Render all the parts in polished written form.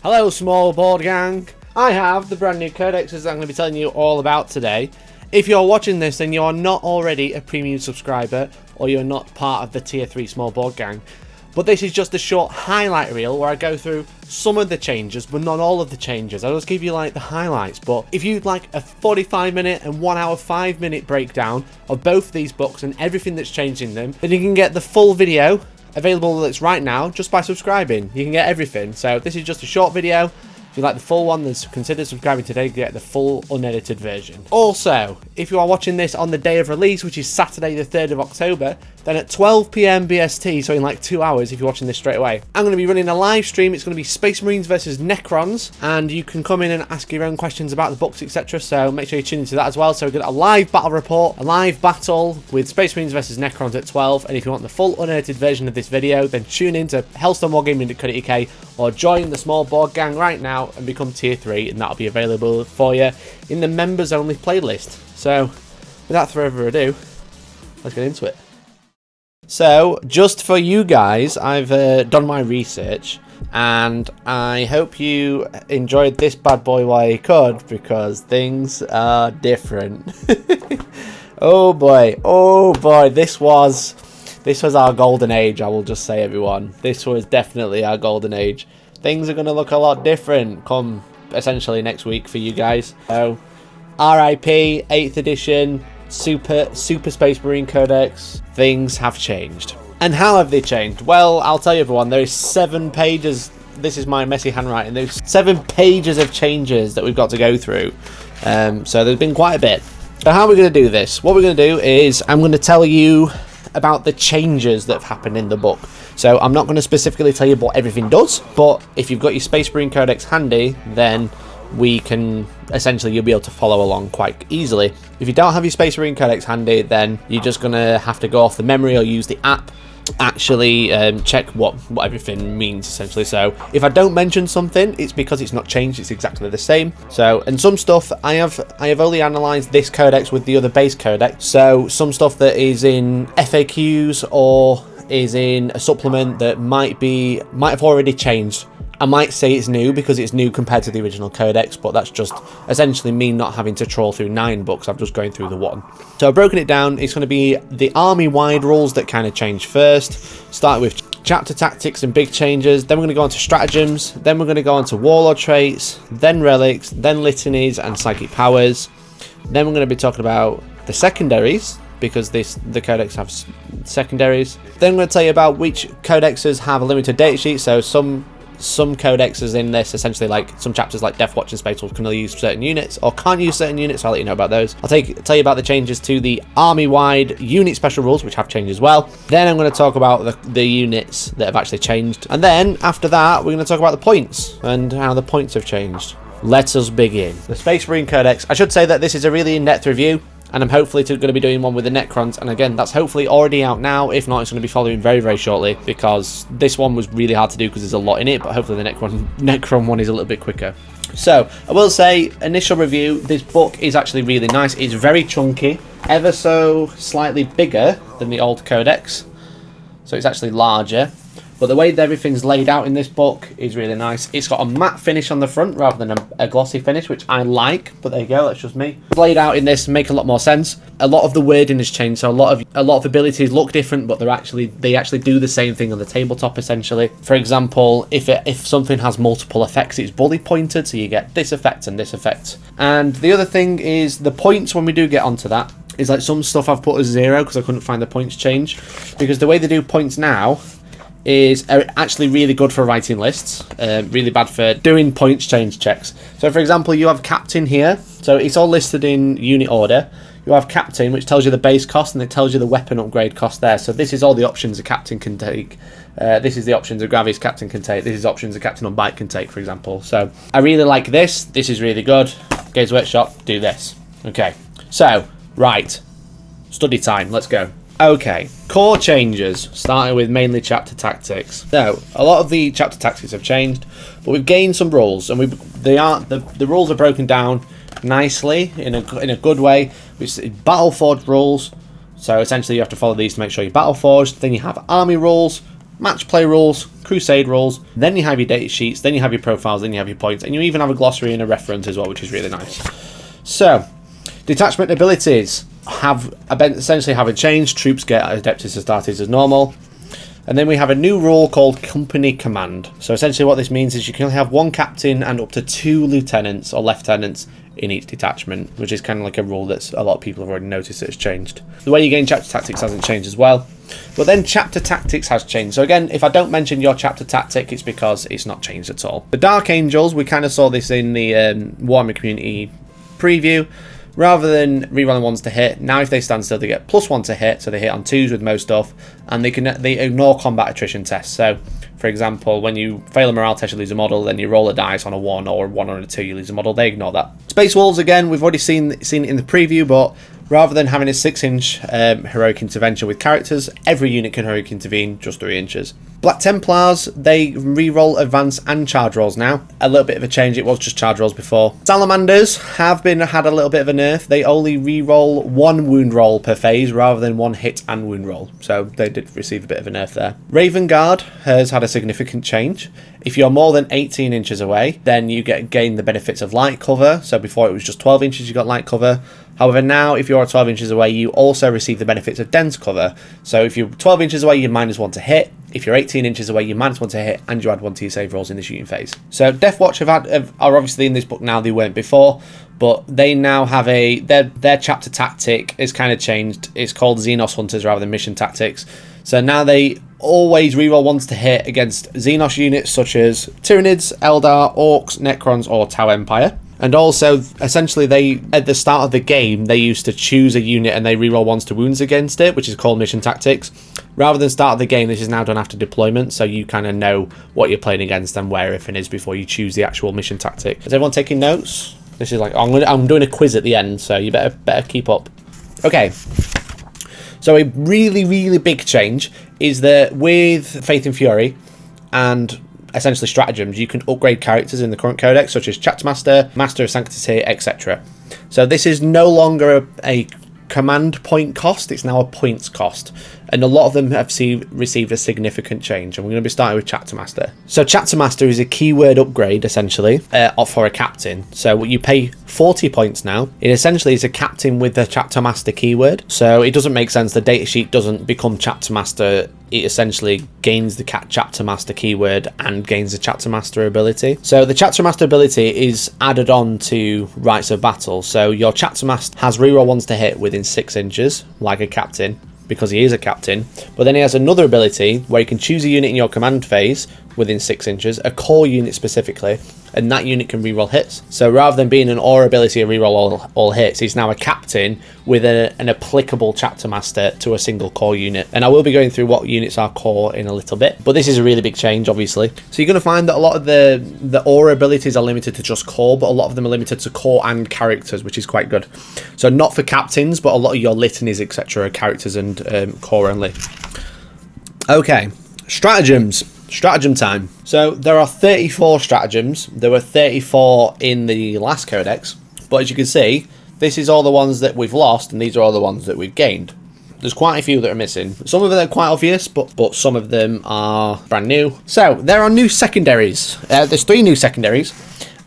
Hello small board gang, I have the brand new codexes that I'm going to be telling you all about today. If you're watching this and you're not already a premium subscriber or you're not part of the tier 3 small board gang, but this is just a short highlight reel where I go through some of the changes but not all of the changes. I'll just give you like the highlights, but if you'd like a 45-minute and 1 hour 5-minute breakdown of both these books and everything that's changed in them, then you can get the full video available that's right now just by subscribing. You can get everything. So this is just a short video. If you like the full one, then consider subscribing today to get the full unedited version. Also, if you are watching this on the day of release, which is Saturday the 3rd of October, then at 12 PM BST, so in like 2 hours if you're watching this straight away, I'm going to be running a live stream. It's going to be Space Marines versus Necrons, and you can come in and ask your own questions about the books, etc. So make sure you tune into that as well. So we've got a live battle report, a live battle with Space Marines versus Necrons at 12, and if you want the full unedited version of this video, then tune in to Hellstormwargaming.co.uk or join the small board gang right now and become tier 3, and that'll be available for you in the members only playlist. So without further ado, let's get into it. So just for you guys, I've done my research, and I hope you enjoyed this bad boy while you could, because things are different. Oh boy, this was our golden age. I will just say, everyone, this was definitely our golden age. Things are going to look a lot different come essentially next week for you guys. So RIP 8th edition Super Space Marine Codex. Things have changed. And how have they changed? Well, I'll tell you, everyone, there is 7 pages. This is my messy handwriting. There's 7 pages of changes that we've got to go through. So there's been quite a bit. So how are we going to do this? What we're going to do is I'm going to tell you about the changes that have happened in the book. So I'm not going to specifically tell you what everything does, but if you've got your Space Marine Codex handy, then we can essentially, you'll be able to follow along quite easily. If you don't have your Space Marine Codex handy, then you're just going to have to go off the memory or use the app, actually check what everything means essentially. So if I don't mention something, it's because it's not changed, it's exactly the same. So, and some stuff I have only analysed this codex with the other base codex, so some stuff that is in FAQs or is in a supplement that might have already changed. I might say it's new because it's new compared to the original codex, but that's just essentially me not having to trawl through 9 books. I'm just going through the one. So I've broken it down. It's going to be the army-wide rules that kind of change first. Start with chapter tactics and big changes. Then we're going to go on to stratagems. Then we're going to go on to warlord traits. Then relics. Then litanies and psychic powers. Then we're going to be talking about the secondaries, because the codex have secondaries. Then I'm going to tell you about which codexes have a limited data sheet. So some codexes in this, essentially, like some chapters like Death Watch and Space Wolf, can only use certain units or can't use certain units, so I'll let you know about those. I'll tell you about the changes to the army-wide unit special rules, which have changed as well. Then I'm going to talk about the units that have actually changed, and then after that we're going to talk about the points and how the points have changed. Let us begin. The Space Marine Codex. I should say that this is a really in-depth review, and I'm hopefully going to be doing one with the Necrons, and again, that's hopefully already out now. If not, it's going to be following very, very shortly, because this one was really hard to do because there's a lot in it, but hopefully the Necron one is a little bit quicker. So, I will say, initial review, this book is actually really nice. It's very chunky, ever so slightly bigger than the old Codex, so it's actually larger. But the way that everything's laid out in this book is really nice. It's got a matte finish on the front rather than a glossy finish, which I like, but there you go, that's just me. It's laid out in this make a lot more sense. A lot of the wording has changed, so a lot of abilities look different, but they actually do the same thing on the tabletop essentially. For example, if something has multiple effects, it's bullet pointed, so you get this effect and this effect. And the other thing is the points, when we do get onto that, is like some stuff I've put as 0 because I couldn't find the points change, because the way they do points now is actually really good for writing lists, really bad for doing points change checks. So for example, you have captain here, so it's all listed in unit order. You have captain, which tells you the base cost, and it tells you the weapon upgrade cost there. So this is all the options a captain can take. This is the options a Gravis captain can take. This is options a captain on bike can take, for example. So I really like this. This is really good. Games Workshop, do this. Okay, so right, study time, let's go. Okay, core changes, starting with mainly chapter tactics. So a lot of the chapter tactics have changed, but we've gained some rules, and the rules are broken down nicely in a good way. Which is Battleforged rules. So essentially, you have to follow these to make sure you're Battleforged. Then you have army rules, match play rules, crusade rules. Then you have your data sheets. Then you have your profiles. Then you have your points, and you even have a glossary and a reference as well, which is really nice. So, detachment abilities essentially haven't changed. Troops get Adeptus Astartes as normal. And then we have a new rule called Company Command. So essentially what this means is you can only have one captain and up to 2 lieutenants or lieutenants in each detachment, which is kind of like a rule that a lot of people have already noticed that it's changed. The way you gain chapter tactics hasn't changed as well. But then chapter tactics has changed. So again, if I don't mention your chapter tactic, it's because it's not changed at all. The Dark Angels, we kind of saw this in the Wargaming community preview. Rather than rerolling ones to hit, now if they stand still, they get +1 to hit, so they hit on 2s with most stuff, and they ignore combat attrition tests. So, for example, when you fail a morale test, you lose a model, then you roll a dice on a 1 or a 1 on a 2, you lose a model. They ignore that. Space Wolves, again, we've already seen it in the preview, but rather than having a 6-inch heroic intervention with characters, every unit can heroic intervene just 3 inches. Black Templars, they re-roll advance and charge rolls now. A little bit of a change, it was just charge rolls before. Salamanders have had a little bit of a nerf. They only re-roll 1 wound roll per phase rather than 1 hit and wound roll. So they did receive a bit of a nerf there. Raven Guard has had a significant change. If you're more than 18 inches away, then you gain the benefits of light cover. So before it was just 12 inches, you got light cover. However, now if you're 12 inches away, you also receive the benefits of dense cover. So if you're 12 inches away, you're -1 to hit. If you're 18 inches away, you're -1 to hit, and you add 1 to your save rolls in the shooting phase. So Death Watch are obviously in this book now. They weren't before, but they now have their chapter tactic is kind of changed. It's called Xenos Hunters rather than Mission Tactics. So now they always reroll 1s to hit against Xenos units such as Tyranids, Eldar, Orcs, Necrons, or Tau Empire. And also, essentially, at the start of the game, they used to choose a unit and they reroll 1s to wounds against it, which is called Mission Tactics. Rather than start of the game, this is now done after deployment, so you kind of know what you're playing against and where everything is before you choose the actual mission tactic. Is everyone taking notes? This is like, I'm doing a quiz at the end, so you better keep up. Okay. So a really, really big change is that with Faith and Fury and essentially stratagems, you can upgrade characters in the current codex, such as Chapter Master, Master of Sanctity, etc. So this is no longer a command point cost, it's now a points cost. And a lot of them have received a significant change. And we're going to be starting with Chapter Master. So Chapter Master is a keyword upgrade, essentially, for a captain. So you pay 40 points now. It essentially is a captain with the Chapter Master keyword. So it doesn't make sense. The datasheet doesn't become Chapter Master. It essentially gains the Chapter Master keyword and gains the Chapter Master ability. So the Chapter Master ability is added on to Rites of Battle. So your Chapter Master has reroll 1s to hit within 6 inches, like a captain, because he is a captain, but then he has another ability where you can choose a unit in your command phase within 6 inches, a core unit specifically, and that unit can reroll hits. So rather than being an aura ability to reroll all hits, he's now a captain with an applicable Chapter Master to a single core unit. And I will be going through what units are core in a little bit, but this is a really big change, obviously. So you're going to find that a lot of the aura abilities are limited to just core, but a lot of them are limited to core and characters, which is quite good. So not for captains, but a lot of your litanies, etc., are characters and core only. Okay, stratagems. Stratagem time. So there are 34 stratagems. There were 34 in the last codex, but as you can see, this is all the ones that we've lost, and these are all the ones that we've gained. there's quite a few that are missing. Some of them are quite obvious, but some of them are brand new. So there are new secondaries. There's 3 new secondaries.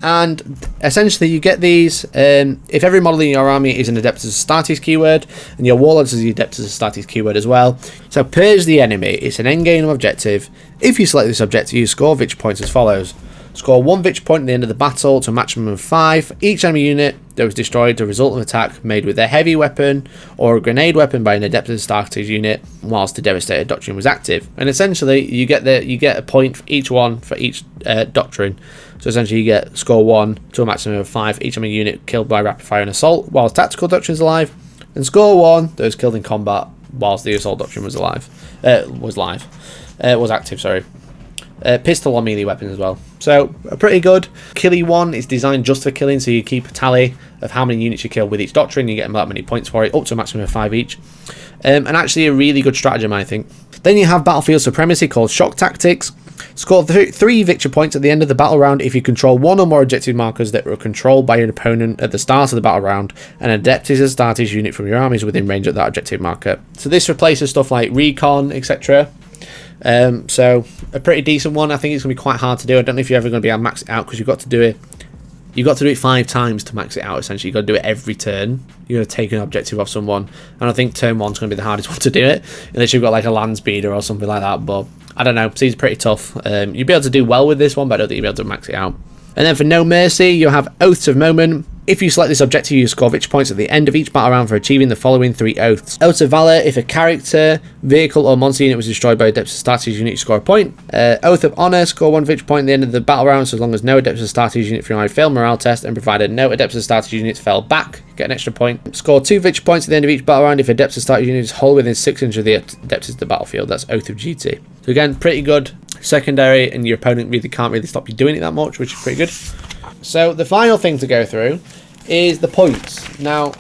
And essentially you get these if every model in your army is an Adeptus Astartes keyword, and your Warlords is the Adeptus Astartes keyword as well. So Purge the Enemy, it's an endgame objective. If you select this objective, you score victory points as follows. Score 1 victory point at the end of the battle to a maximum of 5. Each enemy unit that was destroyed as a result of an attack made with a heavy weapon or a grenade weapon by an Adeptus Astartes unit whilst the Devastator Doctrine was active. And essentially you get a point for each one for each doctrine. So essentially you get score 1 to a maximum of 5 each enemy unit killed by rapid fire and assault whilst tactical doctrine is alive, and score 1 that was killed in combat whilst the assault doctrine was active, sorry. Pistol or melee weapons as well. So pretty good. Killy one is designed just for killing, so you keep a tally of how many units you kill with each doctrine. You get that many points for it, up to a maximum of 5 each. And actually a really good stratagem, I think. Then you have Battlefield Supremacy called Shock Tactics. Score 3 victory points at the end of the battle round if you control 1 or more objective markers that were controlled by your opponent at the start of the battle round, and Adeptus Astartes unit from your army is within range of that objective marker. So this replaces stuff like recon, etc. So a pretty decent one. I think it's going to be quite hard to do. I don't know if you're ever going to be able to max it out, because you've got to do it 5 times to max it out. Essentially, you've got to do it every turn. You're going to take an objective off someone, and I think turn 1's going to be the hardest one to do it, unless you've got like a land speeder or something like that. But I don't know, seems pretty tough. You'll be able to do well with this one, but I don't think you'll be able to max it out. And then for No Mercy, you have Oaths of Moment. If you select this objective, you score victory points at the end of each battle round for achieving the following 3 oaths. Oaths of Valor, if a character, vehicle or monster unit was destroyed by Adeptus Astartes unit, you score a point. Oath of Honor, score 1 victory point at the end of the battle round, so as long as no Adeptus Astartes unit from your army failed morale test, and provided no Adeptus Astartes units fell back, you get an extra point. Score 2 victory points at the end of each battle round if Adeptus Astartes unit is whole within 6 inches of the Adeptus of the battlefield. That's Oath of GT. So again, pretty good secondary, and your opponent really can't really stop you doing it that much, which is pretty good. So the final thing to go through is the points. Now,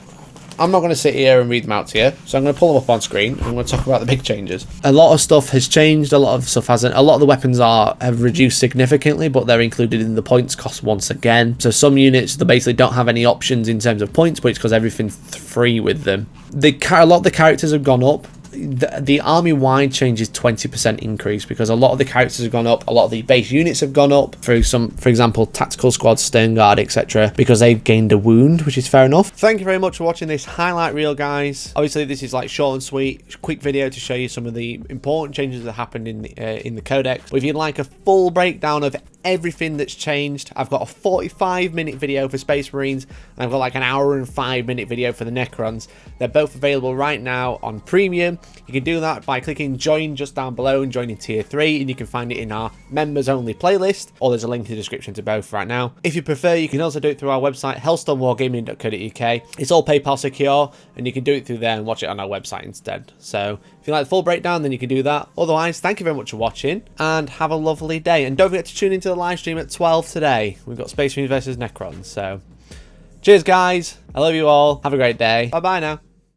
I'm not going to sit here and read them out to you, so I'm going to pull them up on screen and I'm going to talk about the big changes. A lot of stuff has changed, a lot of stuff hasn't. A lot of the weapons have reduced significantly, but they're included in the points cost once again. So some units, they basically don't have any options in terms of points, but it's because everything's free with them. A lot of the characters have gone up. The army-wide change is 20% increase, because a lot of the characters have gone up, a lot of the base units have gone up through some, for example, tactical squad, stern guard, etc., because they've gained a wound, which is fair enough. Thank you very much for watching this highlight reel, guys. Obviously this is like short and sweet, quick video to show you some of the important changes that happened in the codex. But if you'd like a full breakdown of everything that's changed, I've got a 45-minute video for Space Marines, and I've got like an hour and 5-minute video for the Necrons. They're both available right now on Premium. You can do that by clicking join just down below and joining tier 3, and you can find it in our members only playlist, or there's a link in the description to both right now. If you prefer, you can also do it through our website, hellstormwargaming.co.uk. It's all PayPal secure, and you can do it through there and watch it on our website instead. So if you like the full breakdown, then you can do that. Otherwise, thank you very much for watching, and have a lovely day. And don't forget to tune into the live stream at 12 today. We've got Space Marines versus Necrons. So cheers, guys. I love you all. Have a great day. Bye bye now.